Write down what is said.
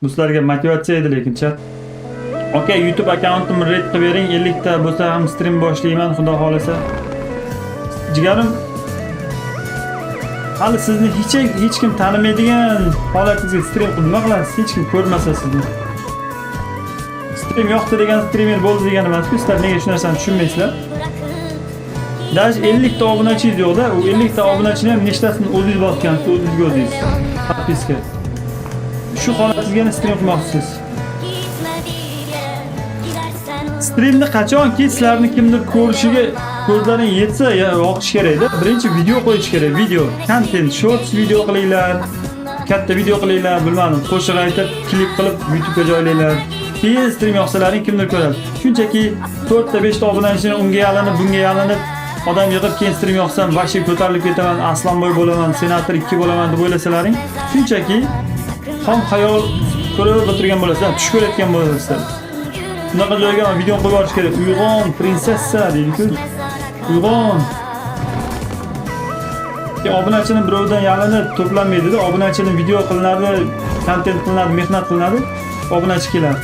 Bu sizlarga motivatsiya edi lekin chat. Okay, YouTube accountimni red qilib bering. 50 ta bo'lsa ham stream boshlayman, xudo xolasa. Jigarim, hali sizni hech kim tanimaydigan holatingizga stream qilib nima qilasiz? Hech kim ko'rmasa sizni. Stream yo'qdi degan streamer bo'ldi degan emas-ku. Sizlar nega shu narsani tushunmaysizlar? Даже 50 ta obunachingiz yo'q-da, u 50 ta obunachini ham nechtasini o'zingiz bosgansiz, o'zingizga o'zingiz. Podpiska. Shu holatingizga stream qilmoqchisiz. Streamni qachonki sizlarni kimdir ko'rishiga ko'zlaring yetsa, o'qish kerak-da. Birinchi video qo'yish kerak, video, content, shorts video qilinglar, katta video qilinglar, bilmadim, qo'shiq aytib, klip qilib YouTube'ga joylanglar. Keyin stream yoqsalaring kimdir ko'radi. Shunchaki 4 ta 5 ta obunachini unga yalinib, bunga yalinib, odam yig'ib keyin stream yoqsam, vashi ko'tarilib ketaman, Aslanboy bo'laman, senator 2 bo'laman deb o'ylasalaring, shunchaki xom xayol ko'rib o'tirgan bo'lasizlar, tush ko'rayotgan bo'lasizlar. Bunaqa joyga video qo'yib yuborish kerak. Uyg'on, prinsessa deydi-ku. Uyg'on. Obunachini birovdan yalinib to'planmaydi-da. Obunachini video qilinadi, kontent qilinadi, mehnat qilinadi. Obunachi keladi.